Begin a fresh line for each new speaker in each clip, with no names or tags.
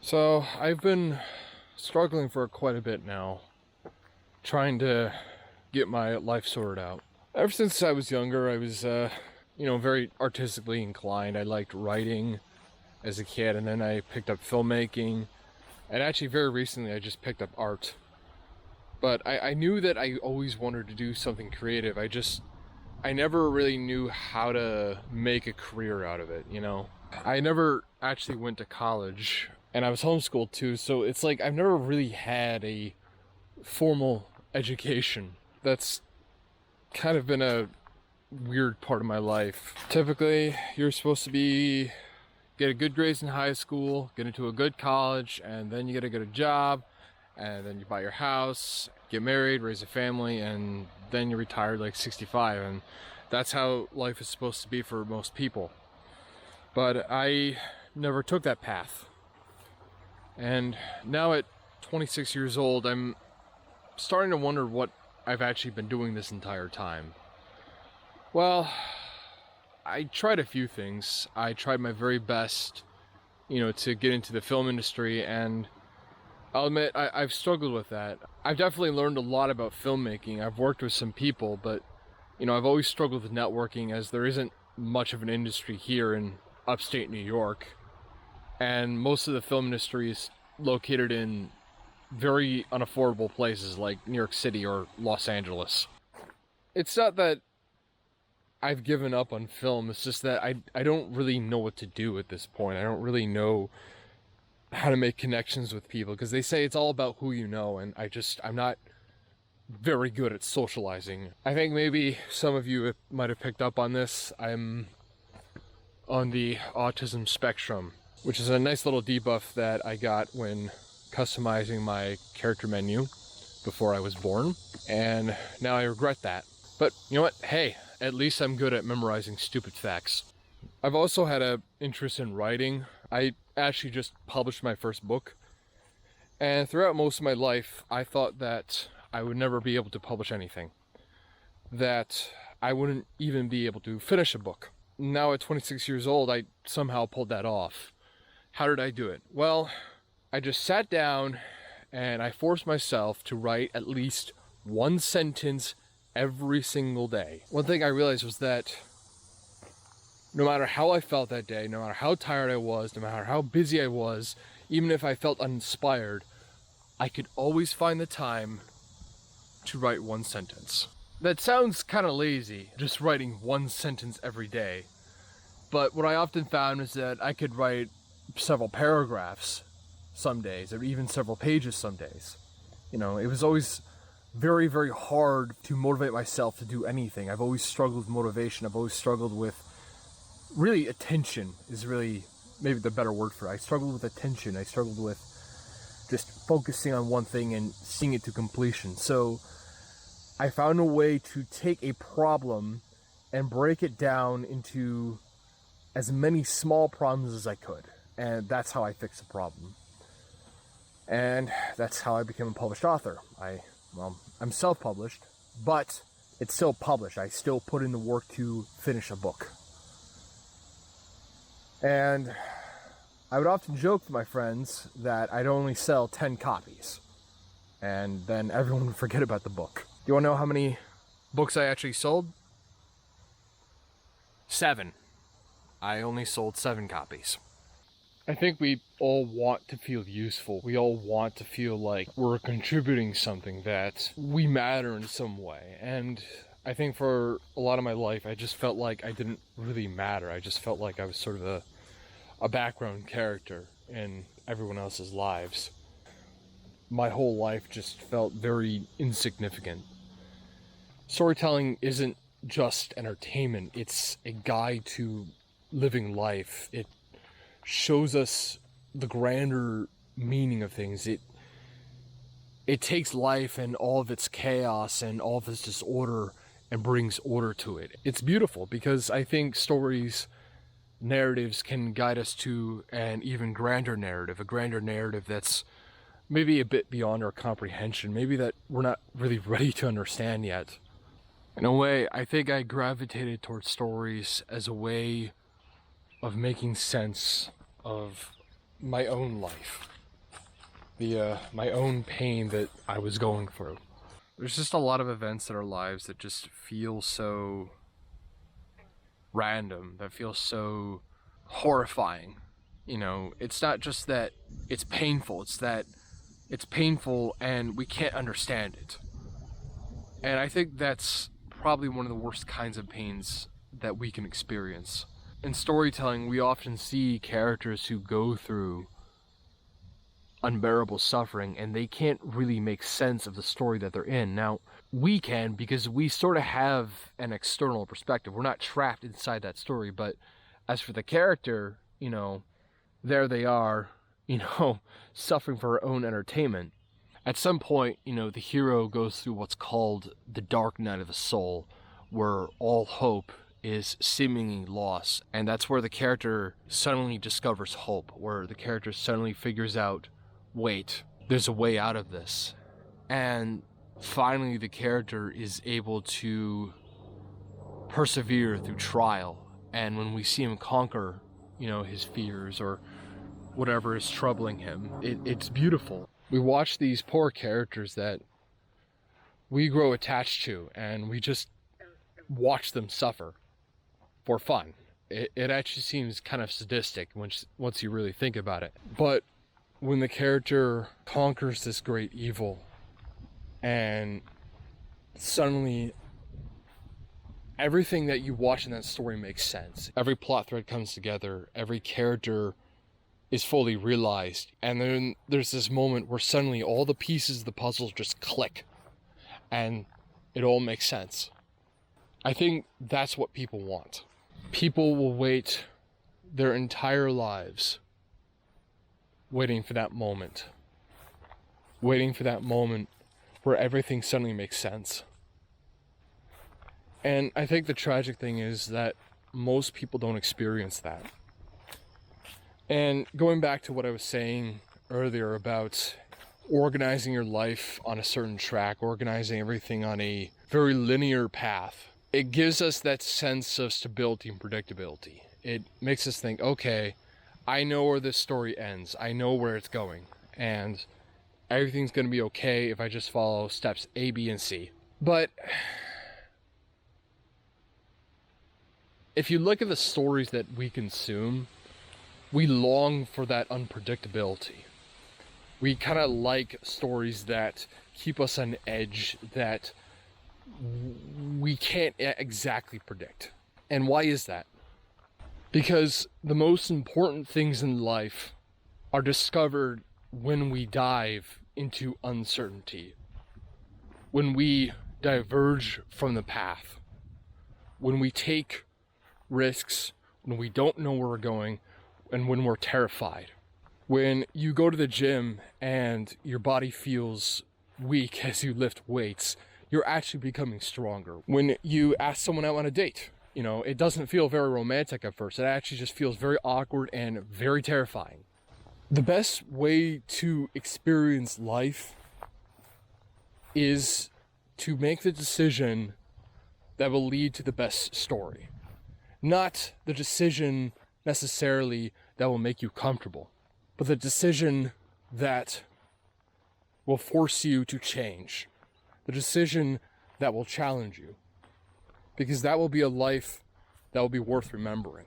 So I've been struggling for quite a bit now, trying to get my life sorted out. Ever since I was younger, I was, very artistically inclined. I liked writing as a kid, and then I picked up filmmaking, and actually very recently I just picked up art. But I knew that I always wanted to do something creative. I never really knew how to make a career out of it, you know? I never actually went to college, and I was homeschooled too, so it's like I've never really had a formal education. That's kind of been a weird part of my life. Typically, you're supposed to get a good grades in high school, get into a good college, and then you get a good job, and then you buy your house, get married, raise a family, and then you retire like 65, and that's how life is supposed to be for most people. But I never took that path. And now at 26 years old, I'm starting to wonder what I've actually been doing this entire time. Well, I tried a few things. I tried my very best, to get into the film industry, and I'll admit I've struggled with that. I've definitely learned a lot about filmmaking. I've worked with some people, but I've always struggled with networking, as there isn't much of an industry here in upstate New York, and most of the film industry is located in very unaffordable places like New York City or Los Angeles. It's not that I've given up on film, it's just that I don't really know what to do at this point. I don't really know how to make connections with people, because they say it's all about who you know, and I'm not very good at socializing. I think maybe some of you might have picked up on this. I'm on the autism spectrum, which is a nice little debuff that I got when customizing my character menu before I was born, and now I regret that. But you know what? Hey, at least I'm good at memorizing stupid facts. I've also had an interest in writing. I actually just published my first book, and throughout most of my life I thought that I would never be able to publish anything, that I wouldn't even be able to finish a book. Now at 26 years old, I somehow pulled that off. How did I do it? Well, I just sat down and I forced myself to write at least one sentence every single day. One thing I realized was that no matter how I felt that day, no matter how tired I was, no matter how busy I was, even if I felt uninspired, I could always find the time to write one sentence. That sounds kind of lazy, just writing one sentence every day. But what I often found is that I could write several paragraphs some days, or even several pages some days. It was always very, very hard to motivate myself to do anything. I've always struggled with motivation. I've always struggled with really attention is really maybe the better word for it. I struggled with attention. I struggled with just focusing on one thing and seeing it to completion. So I found a way to take a problem and break it down into as many small problems as I could. And that's how I fixed the problem. And that's how I became a published author. I'm self-published, but it's still published. I still put in the work to finish a book. And I would often joke with my friends that I'd only sell 10 copies, and then everyone would forget about the book. Do you want to know how many books I actually sold? 7. I only sold 7 copies. I think we all want to feel useful. We all want to feel like we're contributing something, that we matter in some way. And I think for a lot of my life, I just felt like I didn't really matter. I just felt like I was sort of a background character in everyone else's lives. My whole life just felt very insignificant. Storytelling isn't just entertainment. It's a guide to living life. It shows us the grander meaning of things. It takes life and all of its chaos and all of its disorder and brings order to it. It's beautiful, because I think narratives can guide us to an even grander narrative, a grander narrative that's maybe a bit beyond our comprehension, maybe that we're not really ready to understand yet. In a way, I think I gravitated towards stories as a way of making sense of my own life. the my own pain that I was going through. There's just a lot of events in our lives that just feel so random, that feel so horrifying. You know, it's not just that it's painful, it's that it's painful and we can't understand it. And I think that's probably one of the worst kinds of pains that we can experience. In storytelling, we often see characters who go through unbearable suffering and they can't really make sense of the story that they're in. Now, we can, because we sort of have an external perspective. We're not trapped inside that story, but as for the character, you know, there they are, you know, suffering for her own entertainment. At some point, you know, the hero goes through what's called the dark night of the soul, where all hope is seemingly lost. And that's where the character suddenly discovers hope, where the character suddenly figures out, wait, there's a way out of this. And finally, the character is able to persevere through trial. And when we see him conquer, you know, his fears or whatever is troubling him, it's beautiful. We watch these poor characters that we grow attached to, and we just watch them suffer for fun. It actually seems kind of sadistic once you really think about it. But when the character conquers this great evil, and suddenly everything that you watch in that story makes sense. Every plot thread comes together, every character is fully realized, and then there's this moment where suddenly all the pieces of the puzzle just click and it all makes sense. I think that's what people want. People will wait their entire lives waiting for that moment where everything suddenly makes sense. And I think the tragic thing is that most people don't experience that. And going back to what I was saying earlier about organizing your life on a certain track, organizing everything on a very linear path, it gives us that sense of stability and predictability. It makes us think, okay, I know where this story ends. I know where it's going. And everything's going to be okay if I just follow steps A, B, and C. But if you look at the stories that we consume, we long for that unpredictability. We kind of like stories that keep us on edge, that we can't exactly predict. And why is that? Because the most important things in life are discovered when we dive into uncertainty, when we diverge from the path, when we take risks, when we don't know where we're going, and when we're terrified. When you go to the gym and your body feels weak as you lift weights, you're actually becoming stronger. When you ask someone out on a date, you know, it doesn't feel very romantic at first. It actually just feels very awkward and very terrifying. The best way to experience life is to make the decision that will lead to the best story. Not the decision necessarily that will make you comfortable, but the decision that will force you to change. The decision that will challenge you. Because that will be a life that will be worth remembering.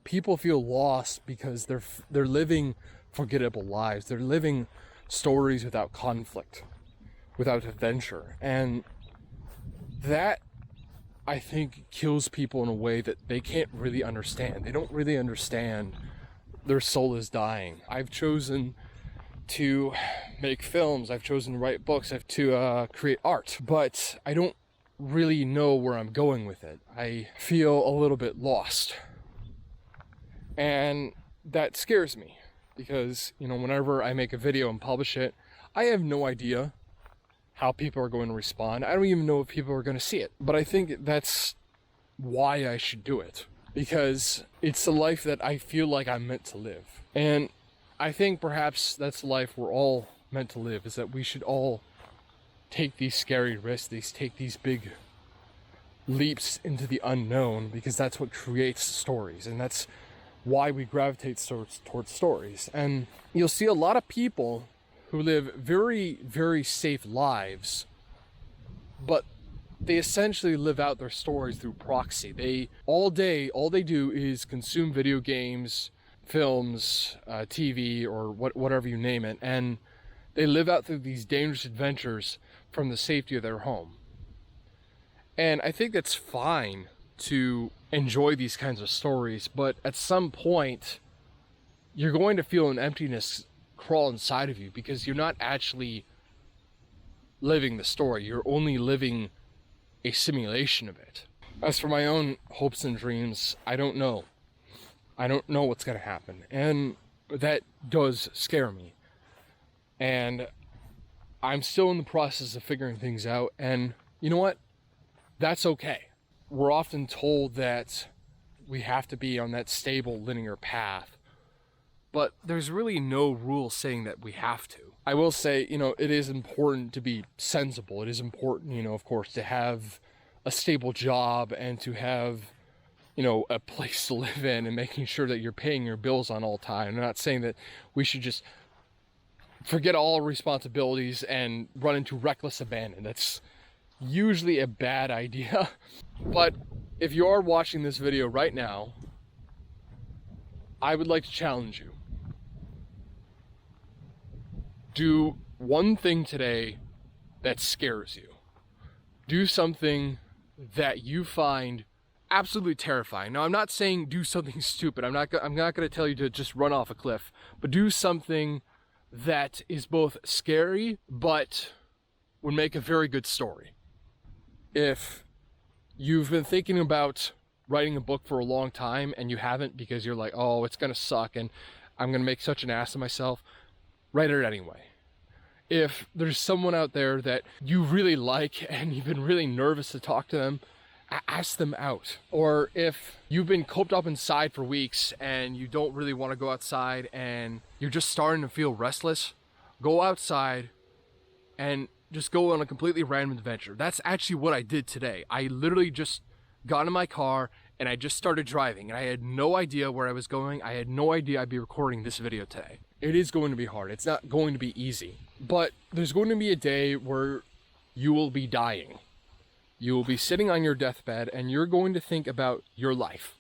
People feel lost because they're living forgettable lives. They're living stories without conflict, without adventure. And that, I think, kills people in a way that they can't really understand. They don't really understand their soul is dying. I've chosen to make films. I've chosen to write books. I've to create art. But I don't really know where I'm going with it. I feel a little bit lost. And that scares me. Because, you know, whenever I make a video and publish it, I have no idea how people are going to respond. I don't even know if people are going to see it. But I think that's why I should do it. Because it's the life that I feel like I'm meant to live. And I think perhaps that's the life we're all meant to live, is that we should all take these scary risks, take these big leaps into the unknown, because that's what creates stories. And that's why we gravitate towards stories. And you'll see a lot of people who live very, very safe lives, but they essentially live out their stories through proxy. All they do is consume video games, films, TV, or whatever you name it, and they live out through these dangerous adventures from the safety of their home. And I think that's fine to enjoy these kinds of stories, but at some point, you're going to feel an emptiness crawl inside of you because you're not actually living the story. You're only living a simulation of it. As for my own hopes and dreams, I don't know. I don't know what's going to happen. And that does scare me. And I'm still in the process of figuring things out. And you know what? That's okay. We're often told that we have to be on that stable linear path, but there's really no rule saying that we have to. I will say, it is important to be sensible. It is important, of course, to have a stable job and to have, a place to live in and making sure that you're paying your bills on all time. I'm not saying that we should just forget all responsibilities and run into reckless abandon. That's usually a bad idea. But if you are watching this video right now, I would like to challenge you. Do one thing today that scares you. Do something that you find absolutely terrifying. Now, I'm not saying do something stupid. I'm not going to tell you to just run off a cliff, but do something that is both scary but would make a very good story. If you've been thinking about writing a book for a long time and you haven't because you're like, oh, it's going to suck and I'm going to make such an ass of myself, write it anyway. If there's someone out there that you really like and you've been really nervous to talk to them, ask them out. Or if you've been coped up inside for weeks and you don't really want to go outside and you're just starting to feel restless, go outside and just go on a completely random adventure. That's actually what I did today. I literally just got in my car and I just started driving and I had no idea where I was going. I had no idea I'd be recording this video today. It is going to be hard. It's not going to be easy. But there's going to be a day where you will be dying. You will be sitting on your deathbed and you're going to think about your life.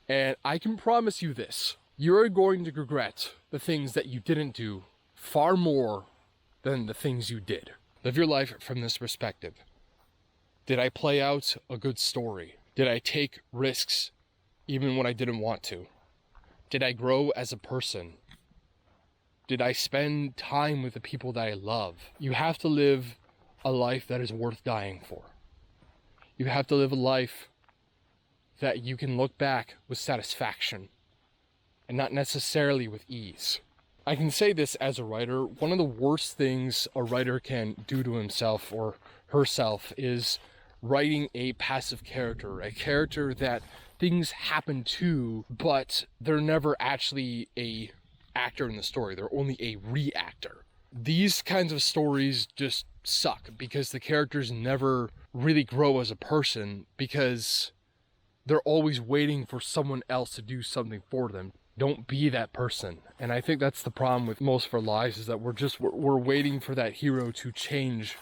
And I can promise you this. You're going to regret the things that you didn't do far more than the things you did. Live your life from this perspective. Did I play out a good story? Did I take risks even when I didn't want to? Did I grow as a person? Did I spend time with the people that I love? You have to live a life that is worth dying for. You have to live a life that you can look back with satisfaction and not necessarily with ease. I can say this as a writer. One of the worst things a writer can do to himself or herself is writing a passive character, a character that things happen to, but they're never actually a actor in the story. They're only a reactor. These kinds of stories just suck because the characters never really grow as a person because they're always waiting for someone else to do something for them. Don't be that person. And I think that's the problem with most of our lives is that we're waiting for that hero to change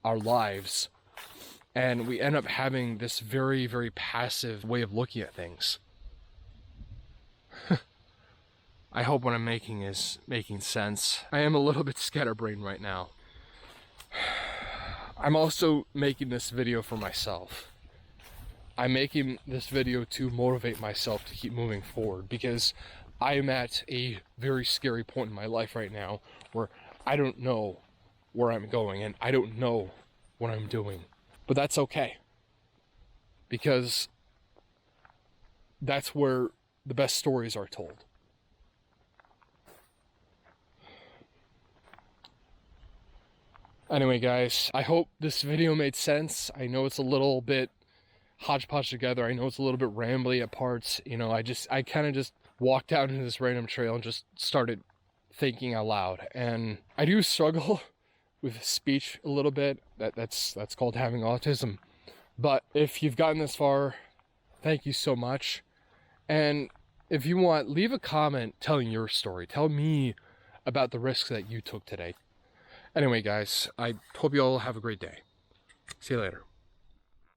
our lives. And we end up having this very, very passive way of looking at things. I hope what I'm making is making sense. I am a little bit scatterbrained right now. I'm also making this video for myself. I'm making this video to motivate myself to keep moving forward because I am at a very scary point in my life right now where I don't know where I'm going and I don't know what I'm doing. But that's okay. Because that's where the best stories are told. Anyway, guys, I hope this video made sense. I know it's a little bit hodgepodge together. I know it's a little bit rambly at parts. I kind of just walked out into this random trail and just started thinking out loud. And I do struggle with speech a little bit. That's called having autism. But if you've gotten this far, thank you so much. And if you want, leave a comment telling your story. Tell me about the risks that you took today. Anyway, guys, I hope you all have a great day. See you later.